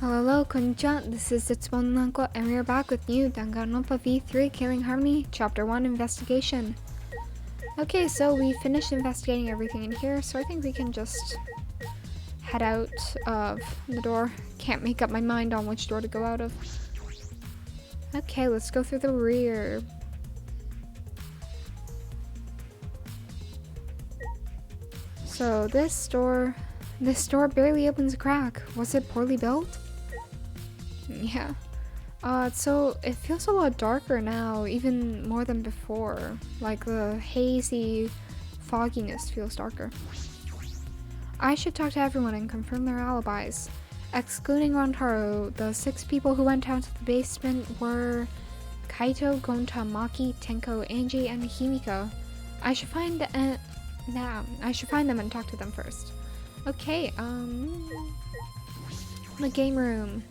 Hello, konnichiwa, this is Zitsubon Nanko, and we are back with new Danganronpa V3 Killing Harmony, Chapter 1 Investigation. Okay, so we finished investigating everything in here, so I think we can just head out of the door. Can't make up my mind on which door to go out of. Okay, let's go through the rear. So this door barely opens a crack. Was it poorly built? Yeah. So it feels a lot darker now, even more than before. Like the hazy fogginess feels darker. I should talk to everyone and confirm their alibis. Excluding Rantaro, the 6 people who went down to the basement were Kaito, Gonta, Maki, Tenko, Angie, and Himiko. I should find them and talk to them first. Okay, the game room.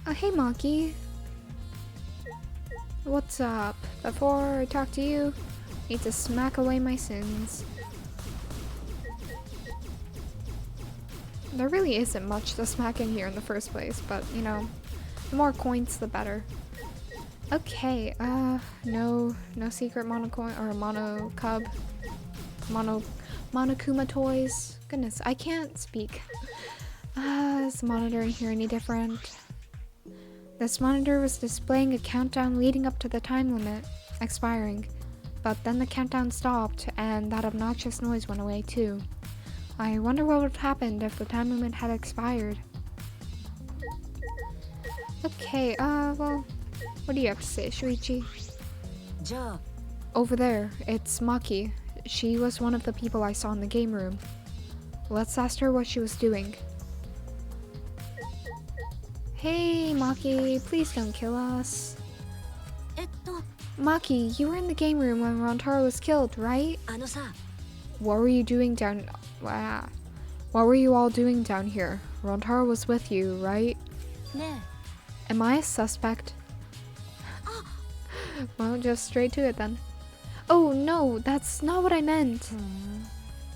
Hey Maki. What's up? Before I talk to you, need to smack away my sins. There really isn't much to smack in here in the first place, but you know, the more coins the better. Okay, no secret monocoin or monokuma toys. Goodness, I can't speak. Is the monitor in here any different? This monitor was displaying a countdown leading up to the time limit expiring, but then the countdown stopped and that obnoxious noise went away too. I wonder what would have happened if the time limit had expired. Okay, well, what do you have to say, Shuichi? Over there, it's Maki. She was one of the people I saw in the game room. Let's ask her what she was doing. Hey, Maki, please don't kill us. Maki, you were in the game room when Rantaro was killed, right? What were you doing down... What were you all doing down here? Rantaro was with you, right? Am I a suspect? Well, just straight to it then. Oh no, that's not what I meant.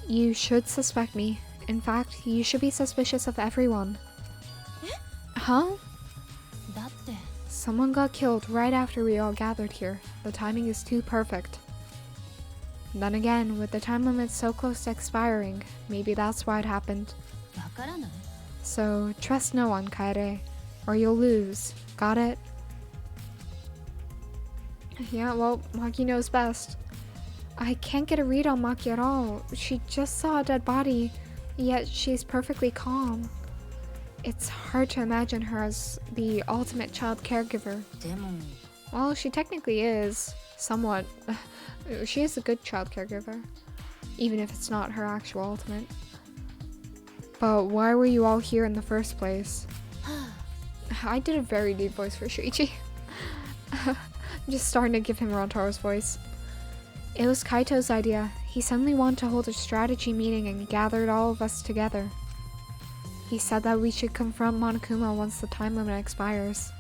You should suspect me. In fact, you should be suspicious of everyone. Huh? Someone got killed right after we all gathered here. The timing is too perfect. Then again, with the time limit so close to expiring, maybe that's why it happened. So, trust no one, Kaede, or you'll lose. Got it? Yeah, well, Maki knows best. I can't get a read on Maki at all. She just saw a dead body, yet she's perfectly calm. It's hard to imagine her as the ultimate child caregiver. Well, she technically is, somewhat. She is a good child caregiver, even if it's not her actual ultimate. But why were you all here in the first place? I did a very deep voice for Shuichi. I'm just starting to give him Rantaro's voice. It was Kaito's idea. He suddenly wanted to hold a strategy meeting and gathered all of us together. He said that we should confront Monokuma once the time limit expires.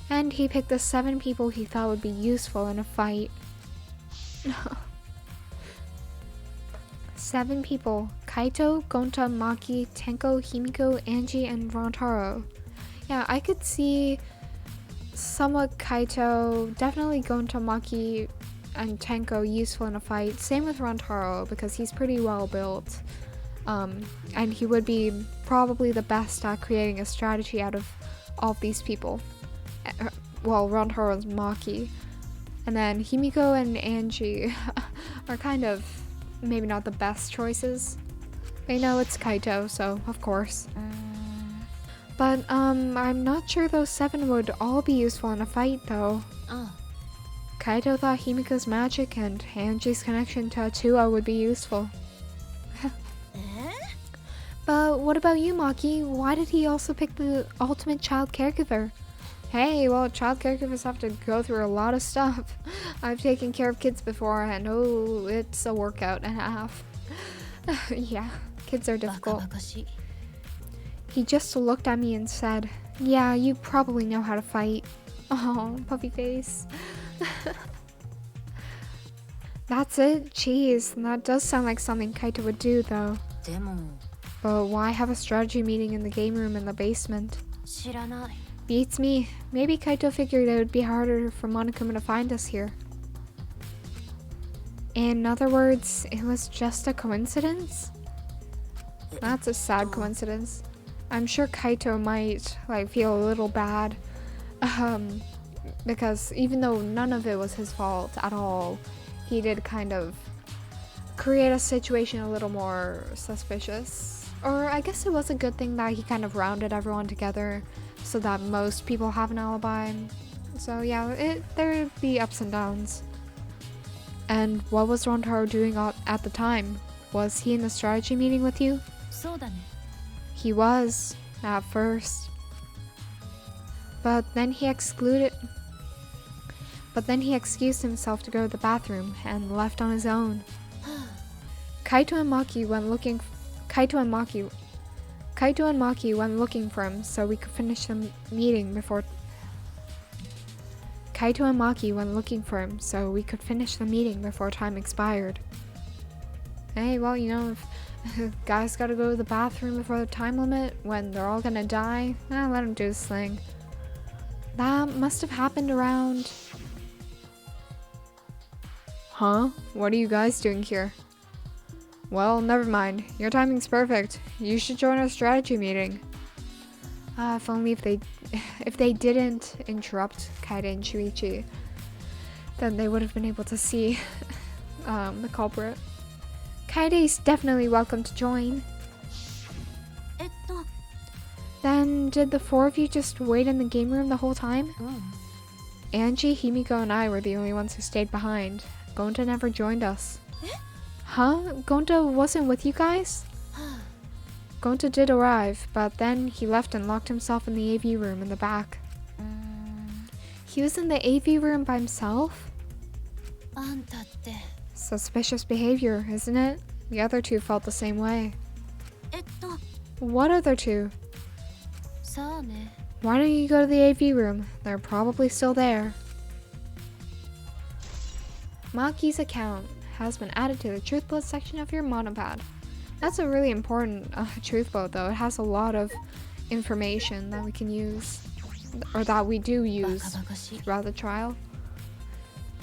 And he picked the 7 people he thought would be useful in a fight. 7 people. Kaito, Gonta, Maki, Tenko, Himiko, Angie, and Rantaro. Yeah, I could see somewhat Kaito, definitely Gonta, Maki, and Tenko useful in a fight. Same with Rantaro, because he's pretty well built. And he would be probably the best at creating a strategy out of all of these people. Well, Rantaro and Maki. And then Himiko and Angie are kind of maybe not the best choices. But you know, it's Kaito, so of course. But I'm not sure those 7 would all be useful in a fight though. Kaito thought Himiko's magic and Angie's connection to Atua would be useful. But what about you, Maki? Why did he also pick the ultimate child caregiver? Hey, well, child caregivers have to go through a lot of stuff. I've taken care of kids before, and oh, it's a workout and a half. Yeah, kids are difficult. He just looked at me and said, yeah, you probably know how to fight. Oh, puppy face. That's it? Jeez, that does sound like something Kaito would do though. でも But why have a strategy meeting in the game room in the basement? 知らない Beats me. Maybe Kaito figured it would be harder for Monokuma to find us here. In other words, it was just a coincidence? That's a sad coincidence. I'm sure Kaito might feel a little bad. Because even though none of it was his fault at all, he did kind of create a situation a little more suspicious. Or I guess it was a good thing that he kind of rounded everyone together so that most people have an alibi. So yeah, there'd be ups and downs. And what was Rantaro doing at the time? Was he in the strategy meeting with you? そうだね He was, at first. But then he excused himself to go to the bathroom and left on his own. Kaito and Maki went looking for him so we could finish the meeting before time expired. Hey, well, you know, if guys gotta go to the bathroom before the time limit when they're all gonna die, let him do his thing. That must have happened around... Huh? What are you guys doing here? Well, never mind. Your timing's perfect. You should join our strategy meeting. If only if they didn't interrupt Kaede and Shuichi, then they would have been able to see the culprit. Kaede is definitely welcome to join. えっと Then did the four of you just wait in the game room the whole time? うん Angie, Himiko, and I were the only ones who stayed behind. Gonta never joined us. Huh? Gonta wasn't with you guys? Gonta did arrive, but then he left and locked himself in the AV room in the back. He was in the AV room by himself? あんたって Suspicious behavior, isn't it? The other two felt the same way. えっと What other two? さあね Why don't you go to the AV room? They're probably still there. Maki's account has been added to the truth bullet section of your monopad. That's a really important truth bullet though. It has a lot of information that we can use, or that we do use バカバカしい throughout the trial.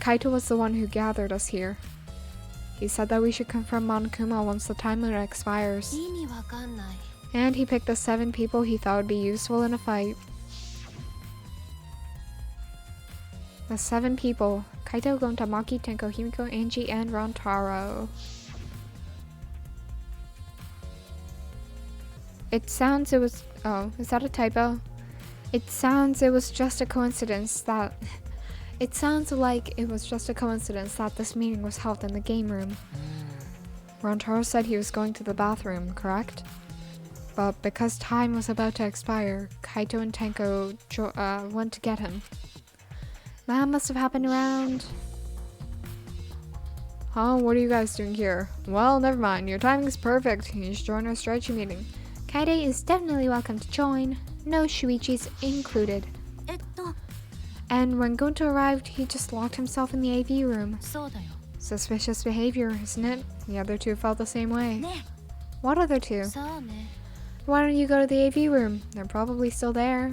Kaito was the one who gathered us here. He said that we should confront Monokuma once the time limit expires. 意味わかんない And he picked the 7 people he thought would be useful in a fight. The 7 people: Kaito, Gonta, Maki, Tenko, Himiko, Angie, and Rantaro. It sounds it was... Oh, is that a typo? It sounds it was just a coincidence that... It sounds like it was just a coincidence that this meeting was held in the game room. Rantaro said he was going to the bathroom, correct? But because time was about to expire, Kaito and Tenko went to get him. That must have happened around... Huh? What are you guys doing here? Well, never mind. Your timing's perfect. You should join our strategy meeting. Kaede is definitely welcome to join. No Shuichis included. えっと And when Gonta arrived, he just locked himself in the AV room. そうだよ Suspicious behavior, isn't it? The other two felt the same way. ね What other two? さあね Why don't you go to the AV room? They're probably still there.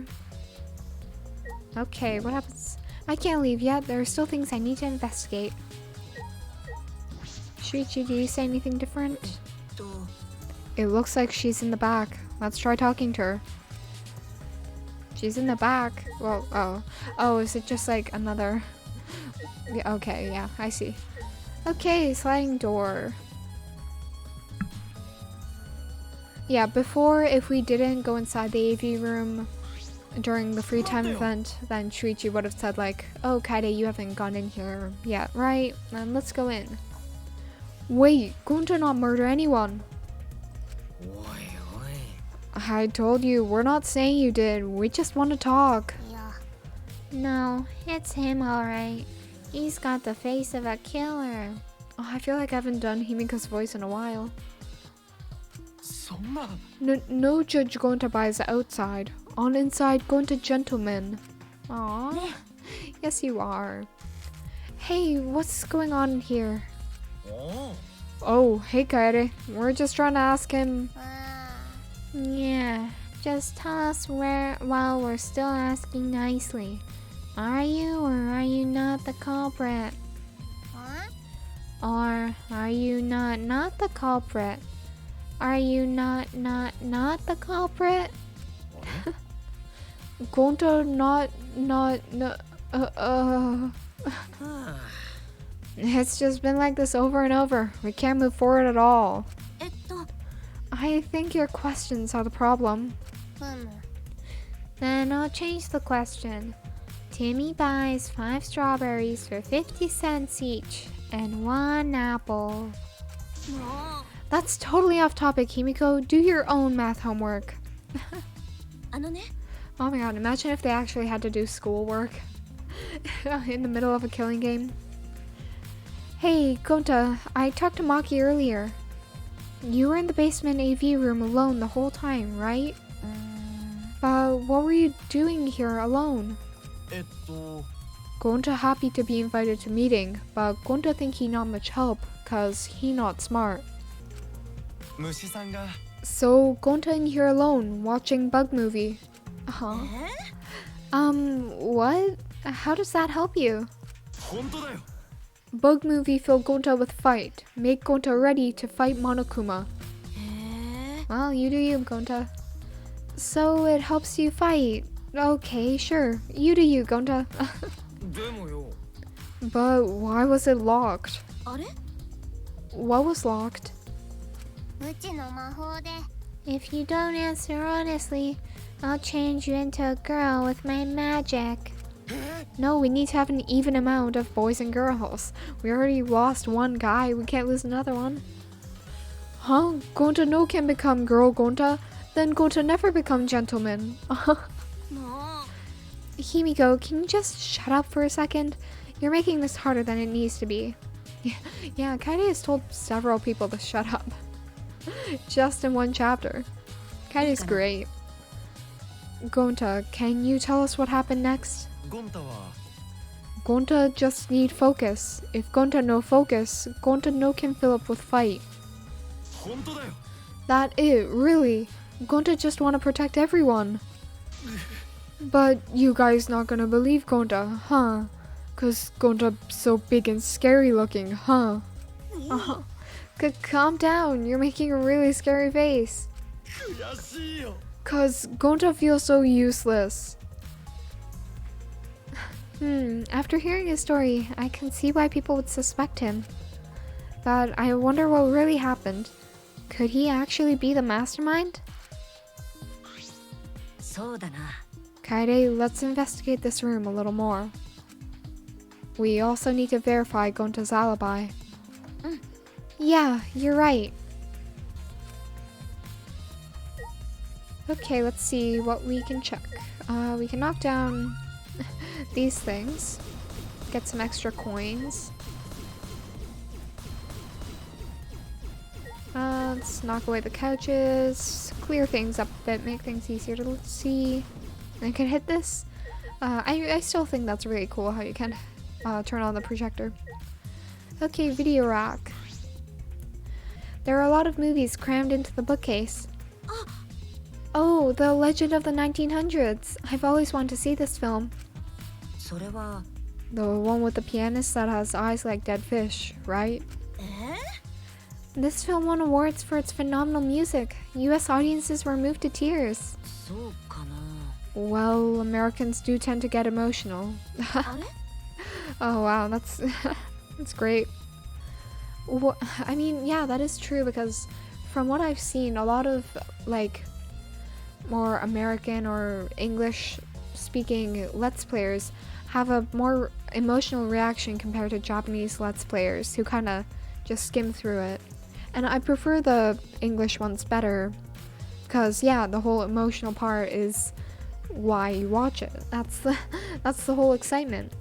Okay, what happens? I can't leave yet. There are still things I need to investigate. Shuichi, do you say anything different? と It looks like she's in the back. Let's try talking to her. She's in the back. Well, oh, is it just like another... Yeah, okay, yeah, I see. Okay, sliding door. Yeah, before, if we didn't go inside the AV room during the free time event, then Shuichi would have said like, oh, Kaede, you haven't gone in here yet, right? Then let's go in. Wait, Gonta not murder anyone. おいおい I told you, we're not saying you did. We just want to talk. いや No, it's him, alright. He's got the face of a killer. Oh, I feel like I haven't done Himiko's voice in a while. そんな No judge Gonta by his outside. On inside, Gonta gentleman. Aww. Yes, you are. Hey, what's going on in here? お Oh, hey Kaede. We're just trying to ask him. Yeah, just tell us where while we're still asking nicely. Are you or are you not the culprit? Or are you not the culprit? Are you not the culprit? Gonta not It's just been like this over and over. We can't move forward at all. I think your questions are the problem. Then I'll change the question. Timmy buys 5 strawberries for 50 cents each and 1 apple. That's totally off topic, Himiko. Do your own math homework. Oh my god, imagine if they actually had to do schoolwork in the middle of a killing game. Hey, Gonta, I talked to Maki earlier. You were in the basement AV room alone the whole time, right? What were you doing here alone? Gonta happy to be invited to meeting, but Gonta think he not much help, cause he not smart. So Gonta in here alone, watching bug movie. What? How does that help you? Bug movie fill Gonta with fight. Make Gonta ready to fight Monokuma. Well, you do you, Gonta. So it helps you fight. Okay, sure. You do you, Gonta. But why was it locked? What was locked? If you don't answer honestly, I'll change you into a girl with my magic. No, we need to have an even amount of boys and girls. We already lost one guy, we can't lose another one. Huh? Gonta no can become girl Gonta? Then Gonta never become gentleman. Himiko, can you just shut up for a second? You're making this harder than it needs to be. Yeah, Kaede has told several people to shut up. Just in one chapter. Kaide's great. Gonta, can you tell us what happened next? Gonta just need focus. If Gonta no focus, Gonta no can fill up with fight. That it, really. Gonta just wanna protect everyone. But you guys not gonna believe Gonta, huh? Cause Gonta so big and scary looking, huh? Calm down, you're making a really scary face. Cause Gonta feels so useless. After hearing his story, I can see why people would suspect him. But I wonder what really happened. Could he actually be the mastermind? Kaede, let's investigate this room a little more. We also need to verify Gonta's alibi. Yeah, you're right. Okay, let's see what we can check. We can knock down these things. Get some extra coins. Let's knock away the couches. Clear things up a bit, make things easier to see. I can hit this. I still think that's really cool how you can turn on the projector. Okay, video rack. There are a lot of movies crammed into the bookcase. Oh, The Legend of the 1900s. I've always wanted to see this film. The one with the pianist that has eyes like dead fish, right? This film won awards for its phenomenal music. US audiences were moved to tears. Well, Americans do tend to get emotional. Oh wow, that's that's great. I mean, yeah, that is true because from what I've seen, a lot of like more American or English speaking Let's Players have a more emotional reaction compared to Japanese Let's Players who kind of just skim through it. And I prefer the English ones better because yeah, the whole emotional part is why you watch it. That's the whole excitement.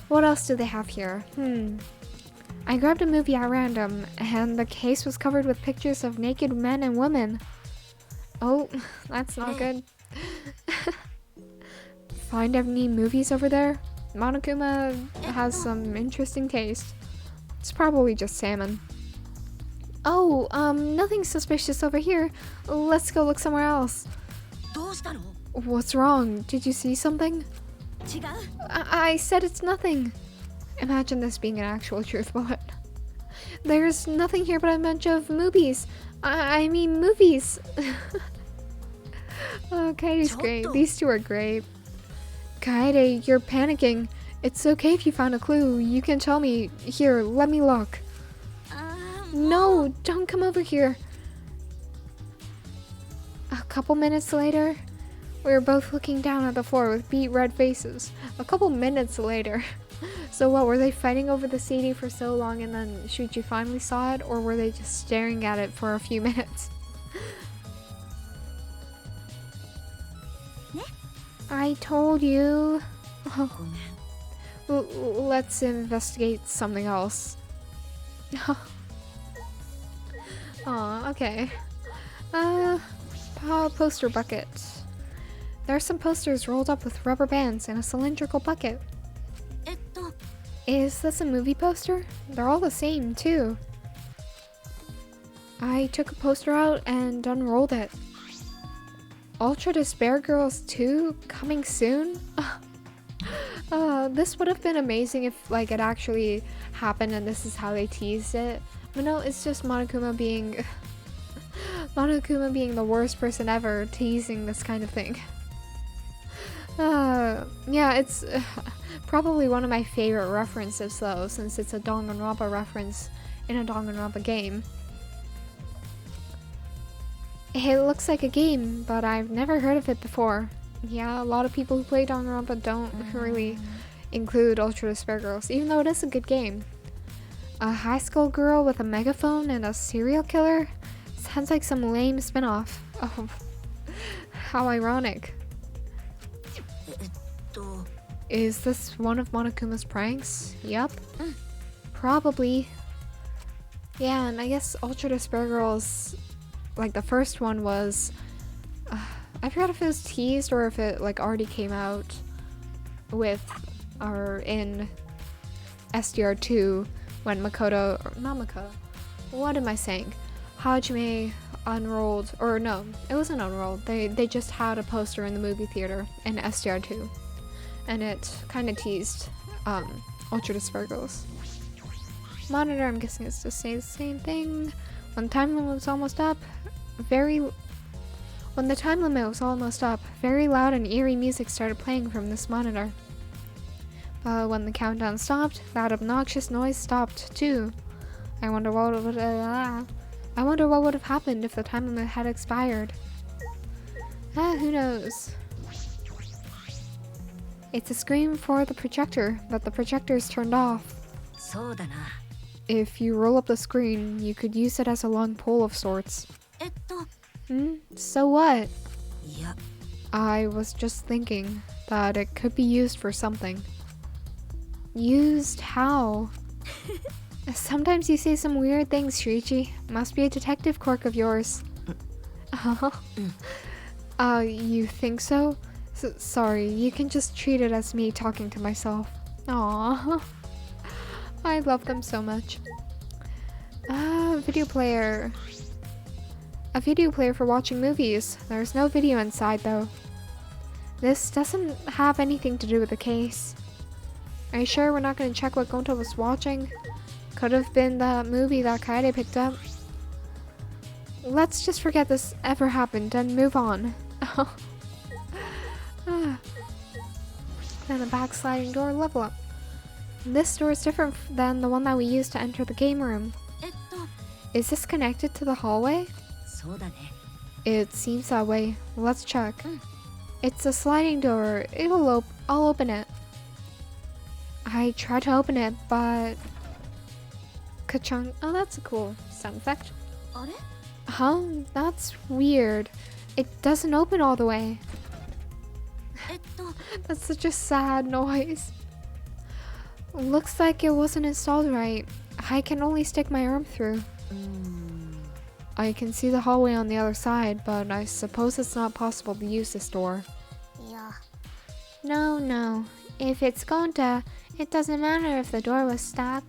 What else do they have here? I grabbed a movie at random and the case was covered with pictures of naked men and women. Oh, that's not good. Find any movies over there? Monokuma has some interesting taste. It's probably just salmon. Oh, nothing suspicious over here. Let's go look somewhere else. どうしたの? What's wrong? Did you see something? 違う? I said it's nothing. Imagine this being an actual truth bullet. There's nothing here but a bunch of movies. I mean movies. Oh, Kaede's great. These two are great. Kaede, you're panicking. It's okay if you found a clue. You can tell me. Here, let me look. No, don't come over here. A couple minutes later, we were both looking down at the floor with beet red faces. A couple minutes later. So what, were they fighting over the CD for so long and then Shuichi finally saw it, or were they just staring at it for a few minutes? I told you. Let's investigate something else. Aw, okay. Poster bucket. There are some posters rolled up with rubber bands in a cylindrical bucket. Is this a movie poster? They're all the same, too. I took a poster out and unrolled it. Ultra Despair Girls 2 coming soon? This would have been amazing if like it actually happened and this is how they teased it. But no, it's just Monokuma being the worst person ever teasing this kind of thing. Yeah, it's probably one of my favorite references though, since it's a Danganronpa reference in a Danganronpa game. It looks like a game, but I've never heard of it before. Yeah, a lot of people who play Danganronpa don't really include Ultra Despair Girls, even though it is a good game. A high school girl with a megaphone and a serial killer? Sounds like some lame spin-off. Oh, how ironic. Is this one of Monokuma's pranks? Yup. Probably. Yeah, and I guess Ultra Despair Girls, like the first one was, I forgot if it was teased or if it like already came out with, or in SDR2 when Makoto, or not Makoto, what am I saying? Hajime unrolled, or no, it wasn't unrolled, they just had a poster in the movie theater in SDR2 and it kind of teased Ultra Despair Girls. Monitor, I'm guessing it's to say the same thing. When the time limit was almost up, very loud and eerie music started playing from this monitor. When the countdown stopped, that obnoxious noise stopped too. I wonder what would have happened if the time limit had expired. Who knows? It's a screen for the projector, but the projector is turned off. If you roll up the screen, you could use it as a long pole of sorts. So what? I was just thinking that it could be used for something. Used how? Sometimes you say some weird things, Shuichi. Must be a detective quirk of yours. You think so? Sorry, you can just treat it as me talking to myself. Aww. I love them so much. Video player. A video player for watching movies. There's no video inside though. This doesn't have anything to do with the case. Are you sure we're not going to check what Gonta was watching? Could have been the movie that Kaede picked up. Let's just forget this ever happened and move on. Then a backsliding door level up. This door is different than the one that we used to enter the game room. Is this connected to the hallway? It seems that way. Let's check. It's a sliding door. I'll open it. I tried to open it, but... Ka-chung. Oh, that's a cool sound effect. Huh? That's weird. It doesn't open all the way. That's such a sad noise. Looks like it wasn't installed right. I can only stick my arm through. I can see the hallway on the other side, but I suppose it's not possible to use this door. No. If it's Gonta, it doesn't matter if the door was stuck.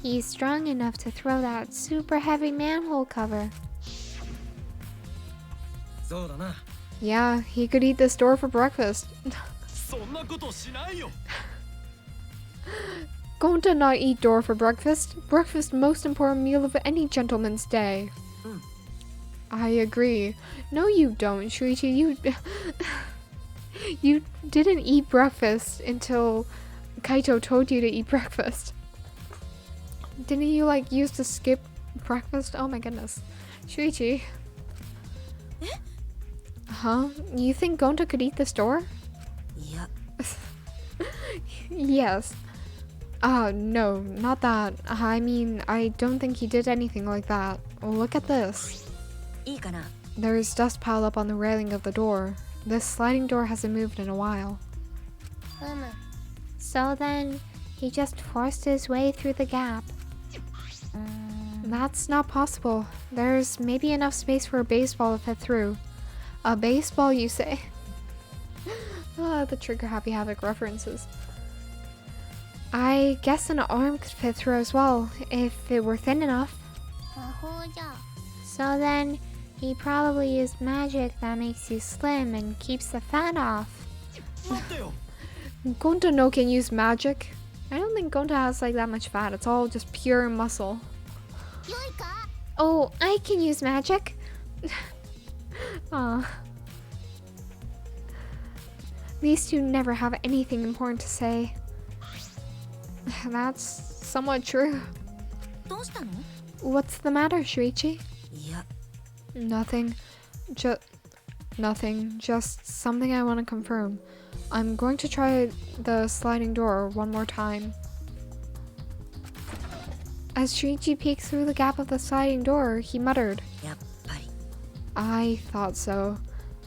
He's strong enough to throw that super heavy manhole cover. そうだな。 Yeah, he could eat this door for breakfast. そんなことしないよ。 Gonta not eat door for breakfast. Breakfast most important meal of any gentleman's day. I agree. No, you don't, Shuichi. You didn't eat breakfast until Kaito told you to eat breakfast. Didn't you like used to skip breakfast? Oh my goodness. Shuichi. Huh? You think Gonta could eat this door? いや Yes. No, not that. I mean, I don't think he did anything like that. Look at this. いいかな There's dust piled up on the railing of the door. This sliding door hasn't moved in a while. So then, he just forced his way through the gap. That's not possible. There's maybe enough space for a baseball to fit through. A baseball, you say? The Trigger Happy Havoc references. I guess an arm could fit through as well, if it were thin enough. So then, he probably used magic that makes you slim and keeps the fat off. 待ってよ。 Gonta no can use magic. I don't think Gonta has like that much fat. It's all just pure muscle. Oh, I can use magic. Aw. These two never have anything important to say. That's somewhat true. どうしたの What's the matter, Shuichi? いや Nothing. Nothing. Just something I want to confirm. I'm going to try the sliding door one more time. As Shuichi peeked through the gap of the sliding door, he muttered, やっぱり I thought so.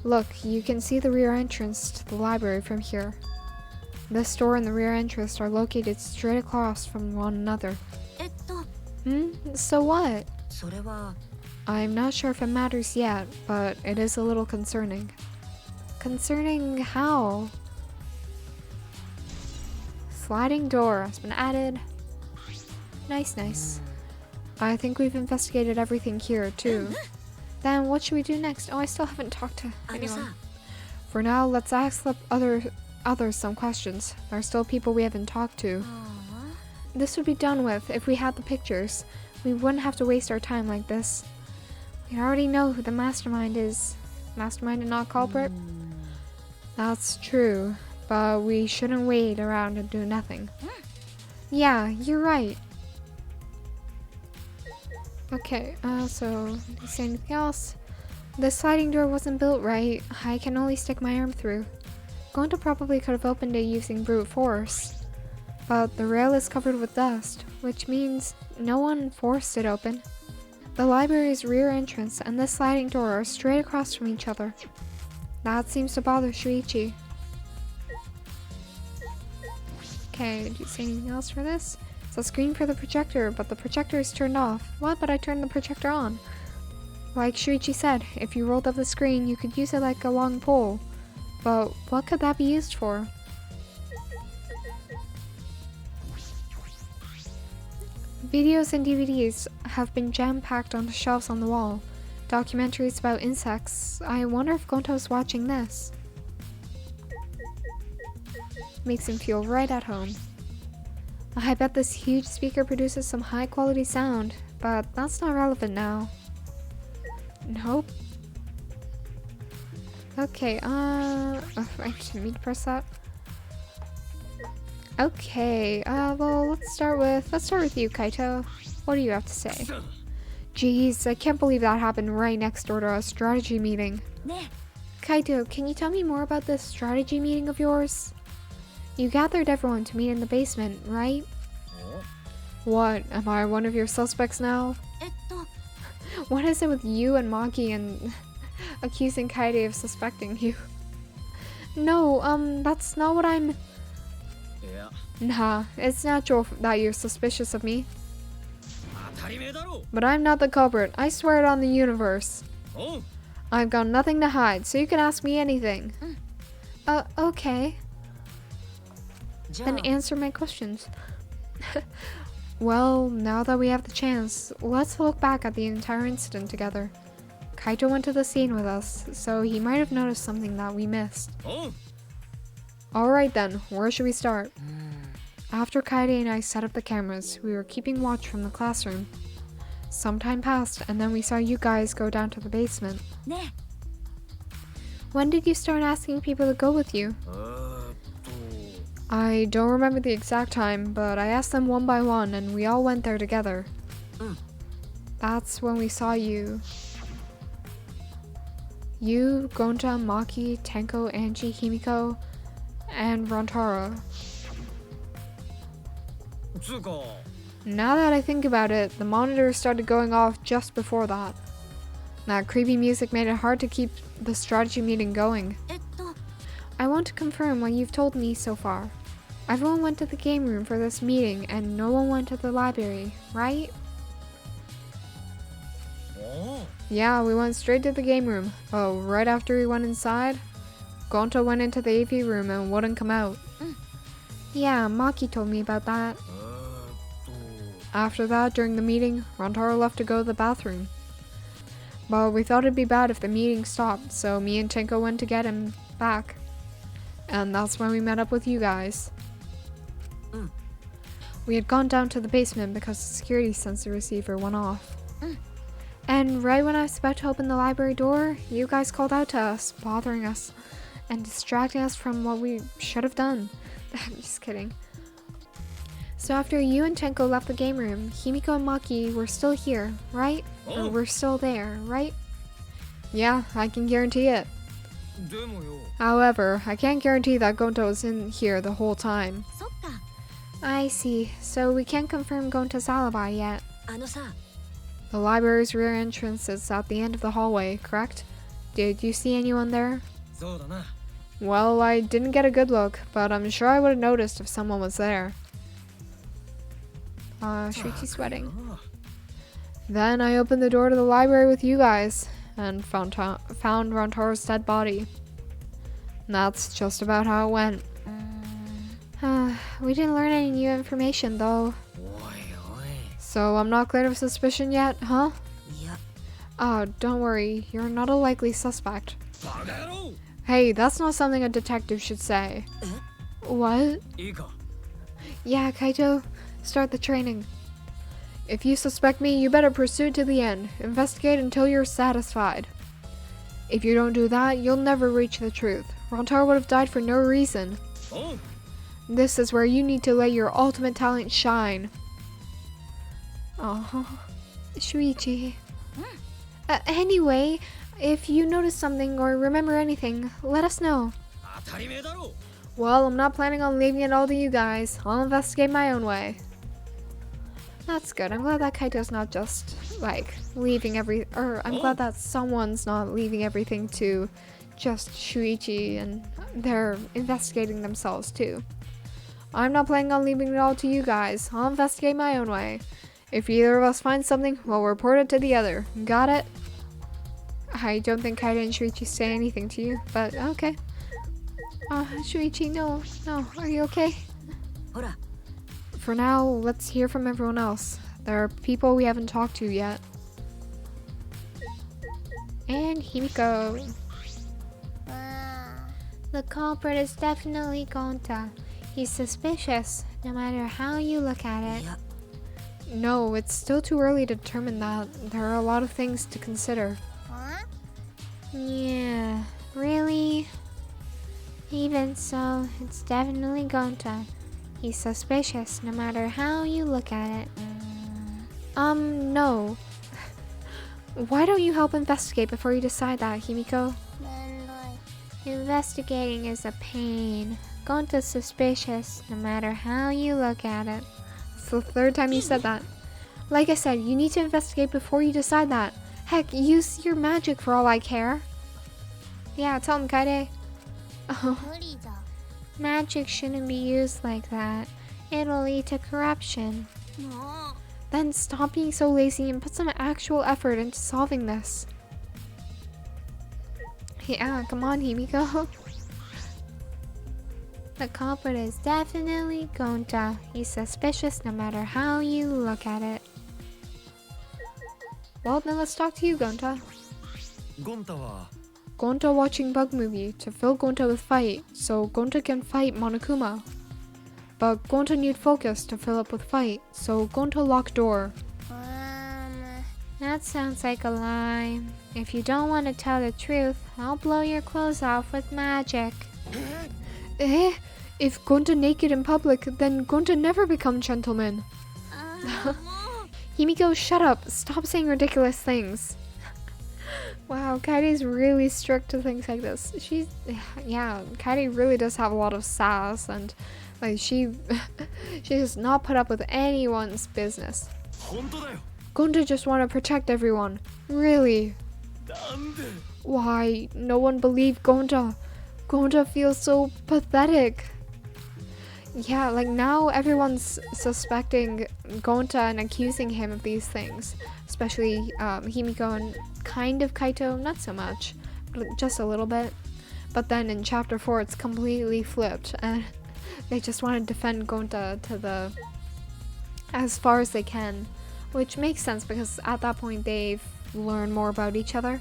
Look, you can see the rear entrance to the library from here. This door and the rear entrance are located straight across from one another. So what? それは I'm not sure if it matters yet, but it is a little concerning. Concerning how? Sliding door has been added. Nice, nice. I think we've investigated everything here, too. Then what should we do next? Oh, I still haven't talked to あの anyone. さ For now, let's ask the others some questions. There are still people we haven't talked to. This would be done with if we had the pictures. We wouldn't have to waste our time like this. We already know who the mastermind is. Mastermind and not culprit? That's true, but we shouldn't wait around and do nothing. Yeah, you're right. Okay, so, did you say anything else? The sliding door wasn't built right. I can only stick my arm through. Gonta probably could have opened it using brute force. But the rail is covered with dust, which means no one forced it open. The library's rear entrance and this sliding door are straight across from each other. That seems to bother Shuichi. Okay, did you say anything else for this? It's a screen for the projector, but the projector is turned off. What? But I turned the projector on. Like Shuichi said, if you rolled up the screen, you could use it like a long pole. But what could that be used for? Videos and DVDs have been jam-packed onto shelves on the wall. Documentaries about insects. I wonder if Gonto's watching this. Makes him feel right at home. I bet this huge speaker produces some high-quality sound, but that's not relevant now. Nope. Okay, I didn't mean to press that. Okay, well, let's start with you, Kaito. What do you have to say? Jeez, I can't believe that happened right next door to a strategy meeting. ね Kaito, can you tell me more about this strategy meeting of yours? You gathered everyone to meet in the basement, right? What, am I one of your suspects now? え What is it with you and Maki and accusing Kaede of suspecting you? No, that's not what I'm... いや Nah, it's natural that you're suspicious of me. 当たり前だろ But I'm not the culprit, I swear it on the universe. おう I've got nothing to hide, so you can ask me anything. Okay. じゃ Then あ answer my questions. Well, now that we have the chance, let's look back at the entire incident together. Kaito went to the scene with us, so he might have noticed something that we missed. Oh, Alright then, where should we start? After Kaede and I set up the cameras, we were keeping watch from the classroom. Some time passed, and then we saw you guys go down to the basement. ね When did you start asking people to go with you? と I don't remember the exact time, but I asked them one by one, and we all went there together. That's when we saw you. You, Gonta, Maki, Tenko, Angie, Himiko, and Rantaro. つうか Now that I think about it, the monitor started going off just before that. That creepy music made it hard to keep the strategy meeting going. えっと I want to confirm what you've told me so far. Everyone went to the game room for this meeting and no one went to the library, right? おう Yeah, we went straight to the game room. Oh, right after we went inside, Gonta went into the AV room and wouldn't come out. Yeah, Maki told me about that. と After that, during the meeting, Rantaro left to go to the bathroom. But we thought it'd be bad if the meeting stopped, so me and Tenko went to get him back. And that's when we met up with you guys. We had gone down to the basement because the security sensor receiver went off. And right when I was about to open the library door, you guys called out to us, bothering us and distracting us from what we should have done. I'm just kidding. So after you and Tenko left the game room, Himiko and Maki were still here, right? Or were still there, right? Yeah, I can guarantee it. でもよ However, I can't guarantee that Gonta was in here the whole time. そっか I see. So we can't confirm Gonta's alibi yet. あのさ The library's rear entrance is at the end of the hallway, correct? Did you see anyone there? そうだな Well, I didn't get a good look, but I'm sure I would have noticed if someone was there. Shuichi's sweating. Then I opened the door to the library with you guys and found Rantaro's dead body. And that's just about how it went. We didn't learn any new information though. おいおい So I'm not cleared of suspicion yet, huh? いや Oh, don't worry. You're not a likely suspect. バカ野郎 Hey, that's not something a detective should say. What? いいか Yeah, Kaito. Start the training. If you suspect me, you better pursue to the end. Investigate until you're satisfied. If you don't do that, you'll never reach the truth. Rantaro would have died for no reason. おう This is where you need to let your ultimate talent shine. Shuichi. Anyway, if you notice something or remember anything, let us know. 当たり前だろ Well, I'm not planning on leaving it all to you guys. I'll investigate my own way. That's good. I'm glad that Kaito's not just, like, leaving I'm glad that someone's not leaving everything to just Shuichi and they're investigating themselves too. I'm not planning on leaving it all to you guys. I'll investigate my own way. If either of us find something, we'll report it to the other. Got it? I don't think Kaito and Shuichi say anything to you, but okay. Shuichi, no. Are you okay? ほら For now, let's hear from everyone else. There are people we haven't talked to yet. And Himiko. The culprit is definitely Gonta. He's suspicious, no matter how you look at い it. や No, it's still too early to determine that. There are a lot of things to consider. Yeah, really? Even so, it's definitely Gonta. He's suspicious, no matter how you look at it. No. Why don't you help investigate before you decide that, Himiko? Investigating is a pain. Gonta's suspicious, no matter how you look at it. It's the third time you said that. Like I said, you need to investigate before you decide that. Heck, use your magic for all I care. Yeah, tell him, Kaede. Oh, 無理じゃ magic shouldn't be used like that. It'll lead to corruption. もう Then stop being so lazy and put some actual effort into solving this. Yeah, come on, Himiko. The culprit is definitely Gonta. He's suspicious no matter how you look at it. Well, then let's talk to you, Gonta. ゴンタは Gonta watching bug movie to fill Gonta with fight, so Gonta can fight Monokuma. But Gonta need focus to fill up with fight, so Gonta lock door. That sounds like a lie. If you don't want to tell the truth, I'll blow your clothes off with magic. Eh? If Gonta naked in public, then Gonta never become gentleman. Himiko, shut up. Stop saying ridiculous things. Wow, Kaede's really strict to things like this. Yeah, Kaede really does have a lot of sass, and like she does not put up with anyone's business. 本当だよ Gonta just want to protect everyone. Really? なんで Why? No one believed Gonta. Gonta feels so pathetic. Yeah, like now everyone's suspecting Gonta and accusing him of these things. Especially Himiko and kind of Kaito, not so much, but just a little bit. But then in chapter 4 it's completely flipped and they just want to defend Gonta to the as far as they can. Which makes sense because at that point they've learned more about each other.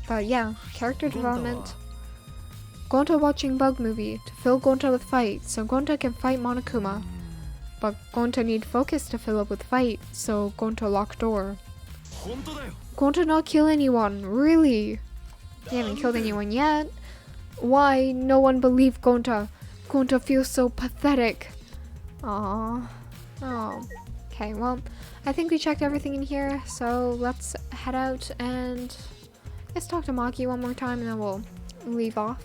But yeah, character development. Gonta watching bug movie to fill Gonta with fight, so Gonta can fight Monokuma. But Gonta need focus to fill up with fight, so Gonta lock door. 本当だよ Gonta not kill anyone, really? He haven't killed anyone yet. Why? No one believed Gonta. Gonta feels so pathetic. Aww. Oh. Okay, well, I think we checked everything in here, so let's head out and let's talk to Maki one more time and then we'll leave off.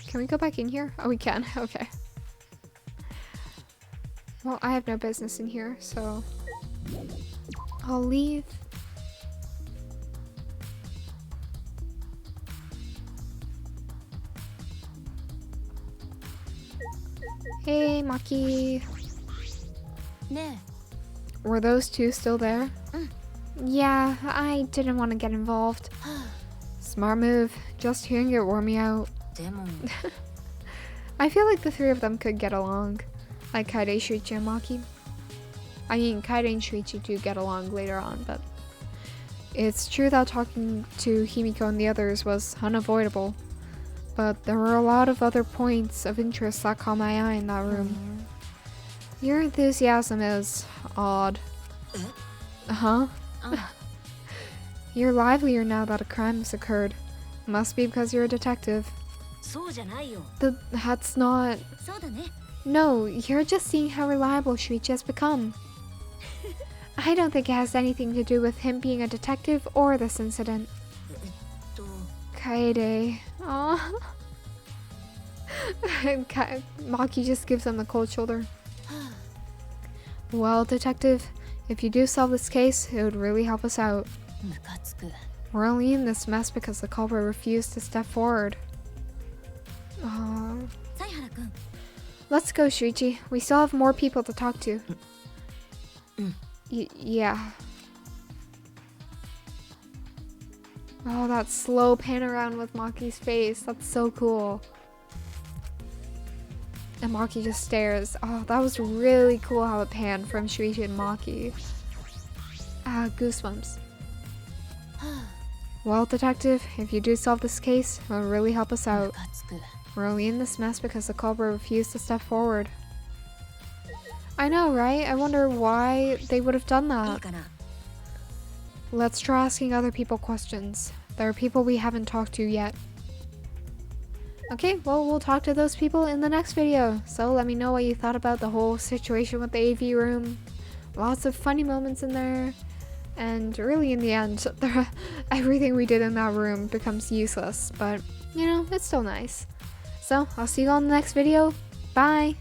Can we go back in here? Oh, we can. Okay. Well, I have no business in here, so I'll leave. Hey, Maki. ね Were those two still there? Yeah, I didn't want to get involved. Smart move. Just hearing it wore me out. えでも I feel like the three of them could get along. Like Kaede, Shuichi, and Maki. I mean, Kaede and Shuichi do get along later on, but it's true that talking to Himiko and the others was unavoidable. But there were a lot of other points of interest that caught my eye in that room. Your enthusiasm is odd. Huh? You're livelier now that a crime has occurred. Must be because you're a detective. そうじゃないよ That's not... そうだね No, you're just seeing how reliable Shuichi has become. I don't think it has anything to do with him being a detective or this incident. と Kaede. Aww. Maki just gives him the cold shoulder. Well, detective, if you do solve this case, it would really help us out. ムカつく We're only in this mess because the culprit refused to step forward. Aww. 犀原くん Let's go, Shuichi. We still have more people to talk to. Yeah. Oh, that slow pan around with Maki's face. That's so cool. And Maki just stares. Oh, that was really cool how it panned from Shuichi and Maki. Ah, goosebumps. Well, detective, if you do solve this case, it will really help us ム out. カつく We're only in this mess because the culprit refused to step forward. I know, right? I wonder why they would have done いい that. かな Let's try asking other people questions. There are people we haven't talked to yet. Okay, well, we'll talk to those people in the next video. So let me know what you thought about the whole situation with the AV room. Lots of funny moments in there. And really in the end, everything we did in that room becomes useless. But, you know, it's still nice. So, I'll see you all in the next video. Bye!